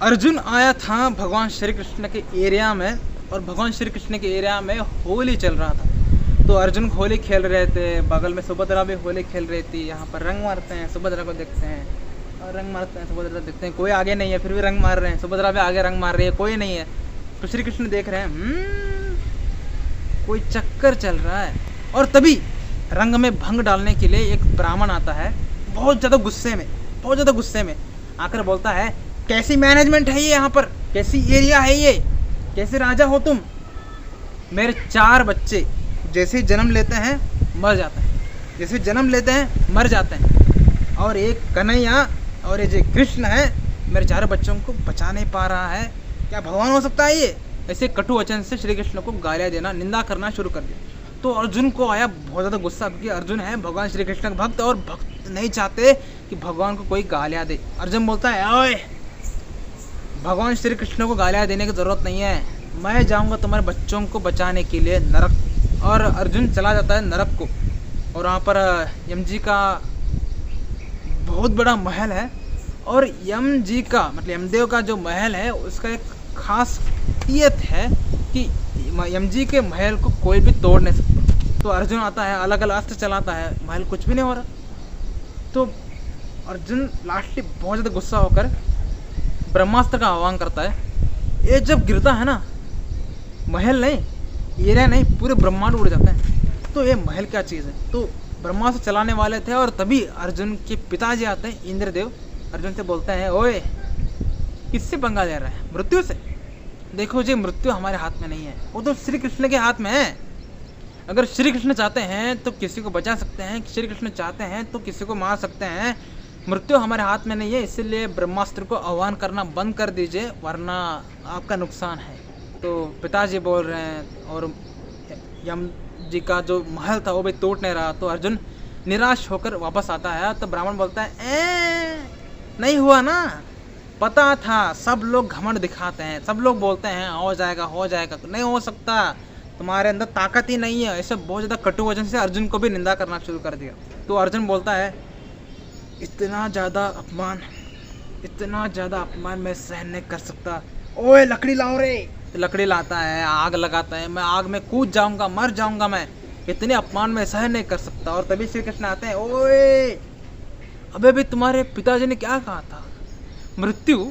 अर्जुन आया था भगवान श्री कृष्ण के एरिया में और भगवान श्री कृष्ण के एरिया में होली चल रहा था। तो अर्जुन होली खेल रहे थे, बगल में सुभद्रा भी होली खेल रही थी। यहाँ पर रंग मारते हैं, सुभद्रा को देखते हैं और रंग मारते हैं, सुभद्रा देखते हैं। कोई आगे नहीं है फिर भी रंग मार रहे हैं, सुभद्रा भी आगे रंग मार रही है, कोई नहीं है। तो श्री कृष्ण देख रहे हैं कोई चक्कर चल रहा है। और तभी रंग में भंग डालने के लिए एक ब्राह्मण आता है, बहुत ज़्यादा गुस्से में आकर बोलता है, कैसी मैनेजमेंट है ये, यहाँ पर कैसी एरिया है ये, कैसे राजा हो तुम। मेरे 4 बच्चे जैसे जन्म लेते हैं मर जाते हैं, और एक कन्हैया और ये जो कृष्ण है मेरे 4 बच्चों को बचा नहीं पा रहा है। क्या भगवान हो सकता है ये। ऐसे कटु वचन से श्री कृष्ण को गालियाँ देना, निंदा करना शुरू कर दिया। तो अर्जुन को आया बहुत ज़्यादा गुस्सा, क्योंकि अर्जुन है भगवान श्री कृष्ण का भक्त और भक्त नहीं चाहते कि भगवान को कोई गालियाँ दे। अर्जुन बोलता है, ओए भगवान श्री कृष्ण को गालियाँ देने की ज़रूरत नहीं है, मैं जाऊँगा तुम्हारे बच्चों को बचाने के लिए नरक। और अर्जुन चला जाता है नरक को, और वहाँ पर यम जी का बहुत बड़ा महल है। और यम जी का मतलब यमदेव का जो महल है उसका एक खास खासियत है कि यम जी के महल को कोई भी तोड़ नहीं सकता। तो अर्जुन आता है, अलग अलग अस्त्र चलाता है, महल कुछ भी नहीं हो रहा। तो अर्जुन लास्टली बहुत ज़्यादा गुस्सा होकर ब्रह्मास्त्र का आह्वान करता है। ये जब गिरता है ना, महल नहीं, एरिया नहीं, पूरे ब्रह्मांड उड़ जाते हैं। तो ये महल क्या चीज़ है। तो ब्रह्मास्त्र चलाने वाले थे और तभी अर्जुन के पिताजी आते हैं, इंद्रदेव। अर्जुन से बोलते हैं, ओए किससे पंगा ले रहा है, मृत्यु से। देखो जी, मृत्यु हमारे हाथ में नहीं है, वो तो श्री कृष्ण के हाथ में है। अगर श्री कृष्ण चाहते हैं तो किसी को बचा सकते हैं, श्री कृष्ण चाहते हैं तो किसी को मार सकते हैं। मृत्यु हमारे हाथ में नहीं है, इसलिए ब्रह्मास्त्र को आह्वान करना बंद कर दीजिए, वरना आपका नुकसान है। तो पिताजी बोल रहे हैं, और यम जी का जो महल था वो भी टूट नहीं रहा। तो अर्जुन निराश होकर वापस आता है। तो ब्राह्मण बोलता है, नहीं हुआ ना, पता था, सब लोग घमंड दिखाते हैं, सब लोग बोलते हैं हो जाएगा, नहीं हो सकता, तुम्हारे अंदर ताकत ही नहीं है। ऐसे बहुत ज़्यादा कटु वचन से अर्जुन को भी निंदा करना शुरू कर दिया। तो अर्जुन बोलता है, इतना ज़्यादा अपमान मैं सहन नहीं कर सकता। ओए लकड़ी लाओ रे। तो लकड़ी लाता है, आग लगाता है, मैं आग में कूद जाऊंगा, मर जाऊंगा, मैं इतने अपमान में सहन नहीं कर सकता। और तभी श्री कृष्ण आते हैं, ओए अबे भी तुम्हारे पिताजी ने क्या कहा था, मृत्यु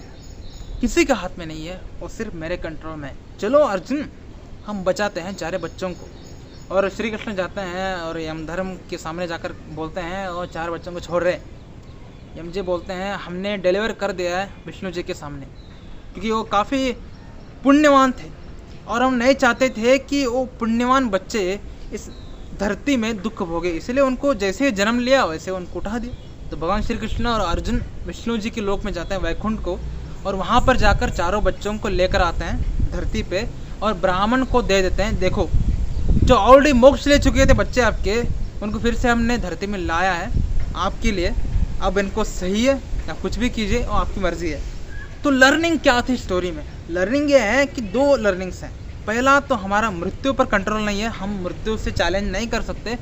किसी के हाथ में नहीं है, वो सिर्फ मेरे कंट्रोल में। चलो अर्जुन, हम बचाते हैं 4 बच्चों को। और श्री कृष्ण जाते हैं और यमधर्म के सामने जाकर बोलते हैं, और 4 बच्चों को छोड़ रहे। यम जी बोलते हैं, हमने डिलीवर कर दिया है विष्णु जी के सामने, क्योंकि वो काफ़ी पुण्यवान थे और हम नहीं चाहते थे कि वो पुण्यवान बच्चे इस धरती में दुख भोगे, इसलिए उनको जैसे ही जन्म लिया वैसे उनको उठा दिया। तो भगवान श्री कृष्ण और अर्जुन विष्णु जी के लोक में जाते हैं, वैकुंठ को, और वहाँ पर जाकर 4 बच्चों को लेकर आते हैं धरती पे और ब्राह्मण को दे देते हैं। देखो, जो ऑलरेडी मोक्ष ले चुके थे बच्चे आपके, उनको फिर से हमने धरती में लाया है आपके लिए। अब इनको सही है या कुछ भी कीजिए, और आपकी मर्जी है। तो लर्निंग क्या थी स्टोरी में, लर्निंग ये है कि 2 लर्निंग्स हैं। पहला तो हमारा मृत्यु पर कंट्रोल नहीं है, हम मृत्यु से चैलेंज नहीं कर सकते।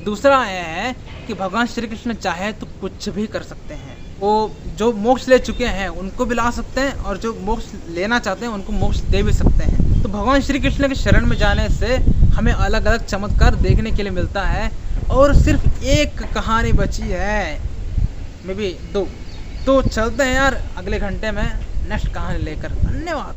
दूसरा यह है कि भगवान श्री कृष्ण चाहे तो कुछ भी कर सकते हैं। वो जो मोक्ष ले चुके हैं उनको भी ला सकते हैं, और जो मोक्ष लेना चाहते हैं उनको मोक्ष दे भी सकते हैं। तो भगवान श्री कृष्ण के शरण में जाने से हमें अलग अलग चमत्कार देखने के लिए मिलता है। और सिर्फ एक कहानी बची है, मे बी 2। तो चलते हैं यार, अगले घंटे में नेक्स्ट कहानी लेकर। धन्यवाद।